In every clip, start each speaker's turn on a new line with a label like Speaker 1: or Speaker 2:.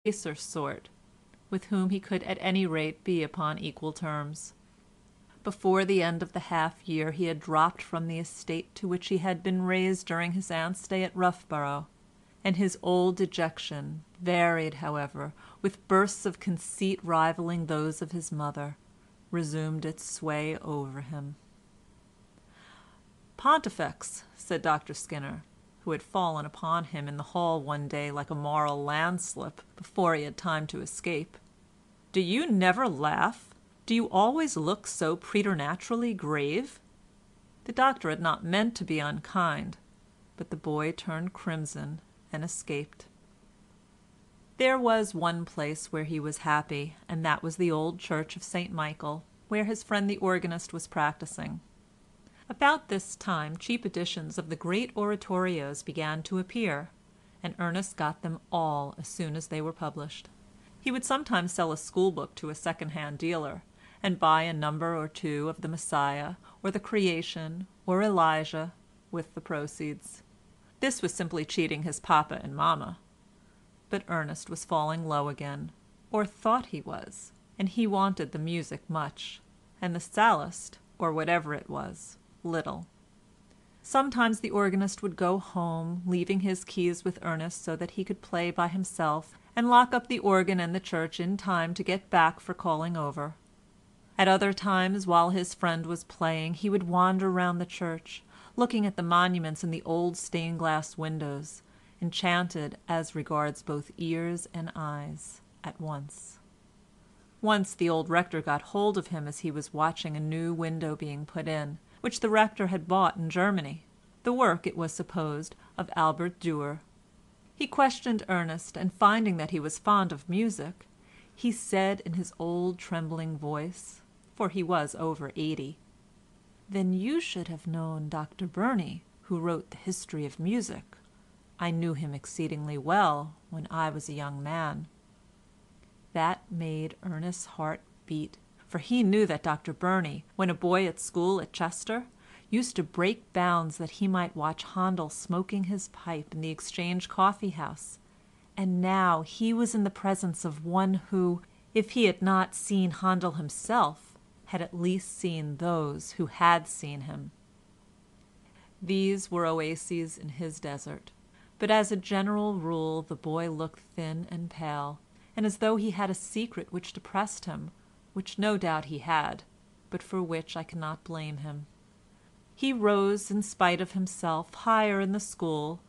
Speaker 1: baser sort, with whom he could at any rate be upon equal terms. Before the end of the half year he had dropped from the estate to which he had been raised during his aunt's stay at Roughborough, and his old dejection, varied, however, with bursts of conceit rivaling those of his mother, resumed its sway over him. "Pontifex," said Dr Skinner, who had fallen upon him in the hall one day like a moral landslip before he had time to escape, "do you never laugh? Do you always look so preternaturally grave?" The doctor had not meant to be unkind, but the boy turned crimson and escaped. There was one place where he was happy, and that was the old church of St Michael, where his friend the organist was practising. About this time cheap editions of the great oratorios began to appear, and Ernest got them all as soon as they were published. He would sometimes sell a school book to a second-hand dealer, and buy a number or two of the Messiah, or the Creation, or Elijah, with the proceeds. This was simply cheating his papa and mamma. But Ernest was falling low again, or thought he was, and he wanted the music much, and the Sallust, or whatever it was, little. Sometimes the organist would go home, leaving his keys with Ernest so that he could play by himself, and lock up the organ and the church in time to get back for calling over. At other times, while his friend was playing, he would wander round the church, looking at the monuments in the old stained-glass windows, enchanted as regards both ears and eyes at once. Once the old rector got hold of him as he was watching a new window being put in, which the rector had bought in Germany, the work, it was supposed, of Albert Dürer. He questioned Ernest, and finding that he was fond of music, he said in his old trembling voice, for he was over 80, "Then you should have known Dr Burney, who wrote the history of music. I knew him exceedingly well when I was a young man." That made Ernest's heart beat, for he knew that Dr Burney, when a boy at school at Chester, used to break bounds that he might watch Handel smoking his pipe in the Exchange coffee house, and now he was in the presence of one who, if he had not seen Handel himself, had at least seen those who had seen him. These were oases in his desert, but as a general rule the boy looked thin and pale, and as though he had a secret which depressed him, which no doubt he had, but for which I cannot blame him. He rose in spite of himself higher in the school,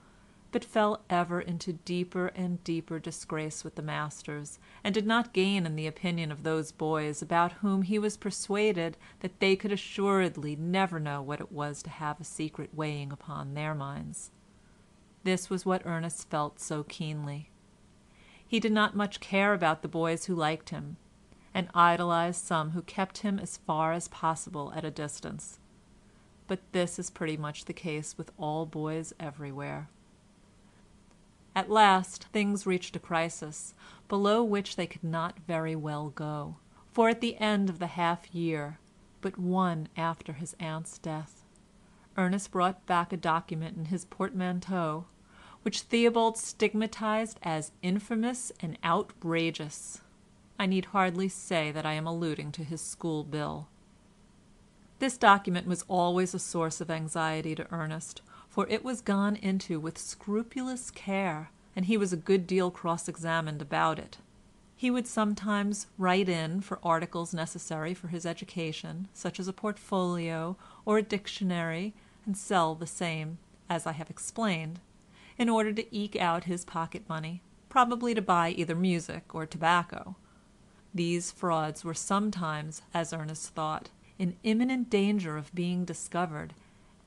Speaker 1: but fell ever into deeper and deeper disgrace with the masters, and did not gain in the opinion of those boys about whom he was persuaded that they could assuredly never know what it was to have a secret weighing upon their minds. This was what Ernest felt so keenly. He did not much care about the boys who liked him, and idolized some who kept him as far as possible at a distance. But this is pretty much the case with all boys everywhere. At last things reached a crisis, below which they could not very well go, for at the end of the half year, but one after his aunt's death, Ernest brought back a document in his portmanteau, which Theobald stigmatized as infamous and outrageous. I need hardly say that I am alluding to his school bill. This document was always a source of anxiety to Ernest, for it was gone into with scrupulous care, and he was a good deal cross-examined about it. He would sometimes write in for articles necessary for his education, such as a portfolio or a dictionary, and sell the same, as I have explained, in order to eke out his pocket money, probably to buy either music or tobacco. These frauds were sometimes, as Ernest thought, in imminent danger of being discovered,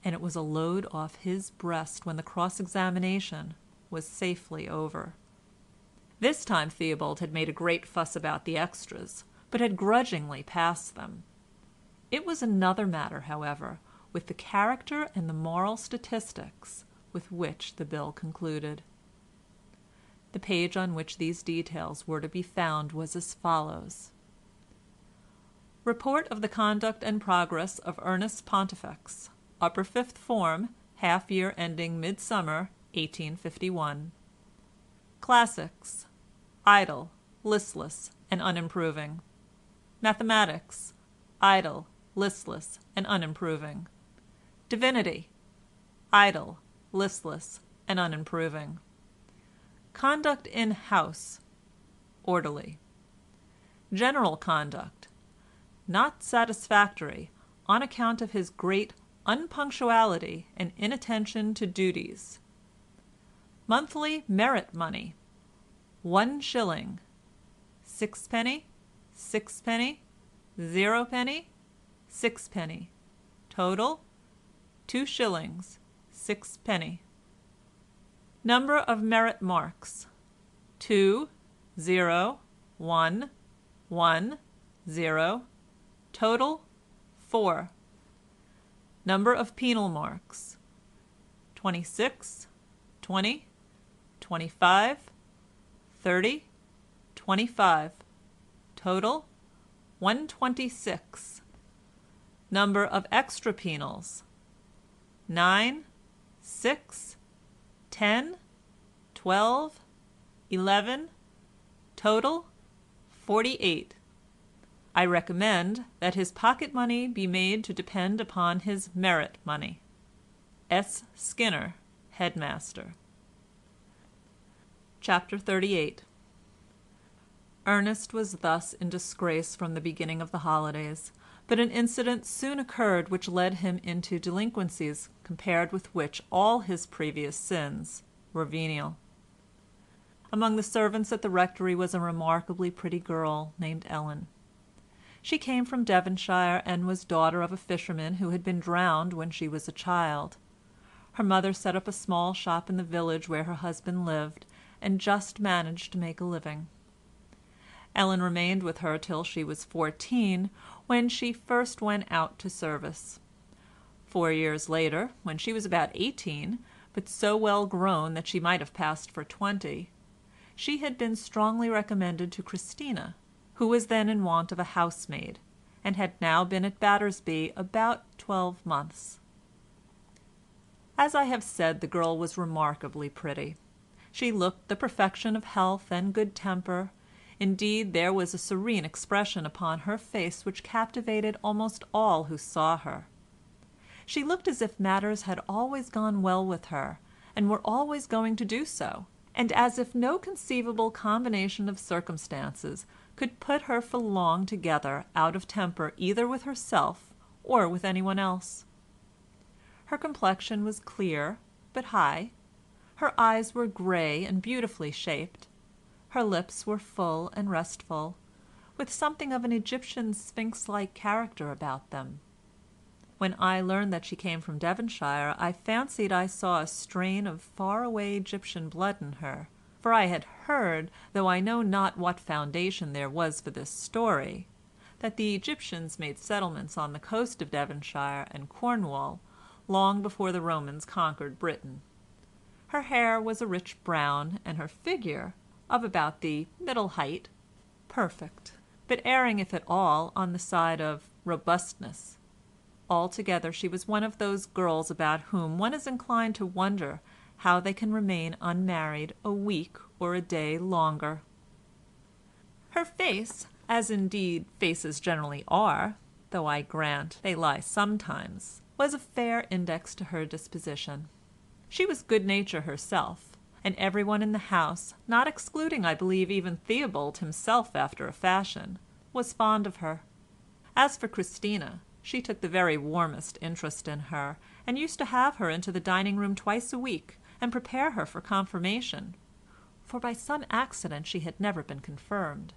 Speaker 1: and it was a load off his breast when the cross-examination was safely over. This time Theobald had made a great fuss about the extras, but had grudgingly passed them. It was another matter, however, with the character and the moral statistics with which the bill concluded. The page on which these details were to be found was as follows: Report of the conduct and progress of Ernest Pontifex, Upper Fifth Form, half year ending Midsummer, 1851. Classics: idle, listless, and unimproving. Mathematics, idle, listless, and unimproving. Divinity, idle, listless, and unimproving. Conduct in house, orderly. General conduct, not satisfactory on account of his great unpunctuality and inattention to duties. Monthly merit money, 1 shilling, 6 penny, 6 penny, 0 penny, 6 penny. Total, 2 shillings, 6 penny. Number of merit marks, 2, 0, 1, 1, 0. Total, 4. Number of penal marks, 26, 20, 25, 30, 25. Total, 126. Number of extra penals, 9, 6, 10, 12, 11. Total, 48. I recommend that his pocket money be made to depend upon his merit money. S. Skinner, Headmaster. Chapter 38. Ernest was thus in disgrace from the beginning of the holidays, but an incident soon occurred which led him into delinquencies compared with which all his previous sins were venial. Among the servants at the rectory was a remarkably pretty girl named Ellen. She came from Devonshire and was daughter of a fisherman who had been drowned when she was a child. Her mother set up a small shop in the village where her husband lived, and just managed to make a living. Ellen remained with her till she was 14, when she first went out to service. 4 years later, when she was about 18, but so well grown that she might have passed for 20, she had been strongly recommended to Christina, who was then in want of a housemaid, and had now been at Battersby about 12 months. As I have said, the girl was remarkably pretty. She looked the perfection of health and good temper. Indeed, there was a serene expression upon her face which captivated almost all who saw her. She looked as if matters had always gone well with her, and were always going to do so, and as if no conceivable combination of circumstances could put her for long together out of temper either with herself or with anyone else. Her complexion was clear but high. Her eyes were grey and beautifully shaped. Her lips were full and restful, with something of an Egyptian sphinx-like character about them. When I learned that she came from Devonshire, I fancied I saw a strain of far-away Egyptian blood in her, for I had heard, though I know not what foundation there was for this story, that the Egyptians made settlements on the coast of Devonshire and Cornwall long before the Romans conquered Britain. Her hair was a rich brown, and her figure, of about the middle height, perfect, but erring if at all on the side of robustness. Altogether she was one of those girls about whom one is inclined to wonder how they can remain unmarried a week or a day longer. Her face, as indeed faces generally are, though I grant they lie sometimes, was a fair index to her disposition. She was good nature herself, and everyone in the house, not excluding I believe even Theobald himself after a fashion, was fond of her. As for Christina, she took the very warmest interest in her, and used to have her into the dining-room twice a week, and prepare her for confirmation, for by some accident she had never been confirmed,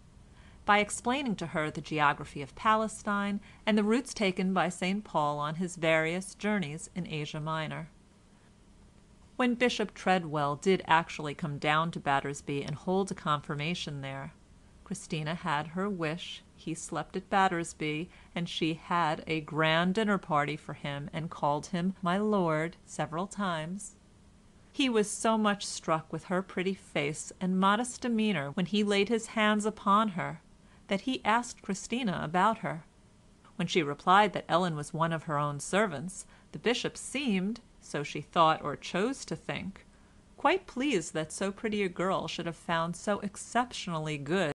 Speaker 1: by explaining to her the geography of Palestine and the routes taken by St. Paul on his various journeys in Asia Minor. When Bishop Treadwell did actually come down to Battersby and hold a confirmation there, Christina had her wish. He slept at Battersby, and she had a grand dinner party for him and called him my lord several times. He was so much struck with her pretty face and modest demeanour when he laid his hands upon her that he asked Christina about her. When she replied that Ellen was one of her own servants, the bishop seemed, so she thought or chose to think, quite pleased that so pretty a girl should have found so exceptionally good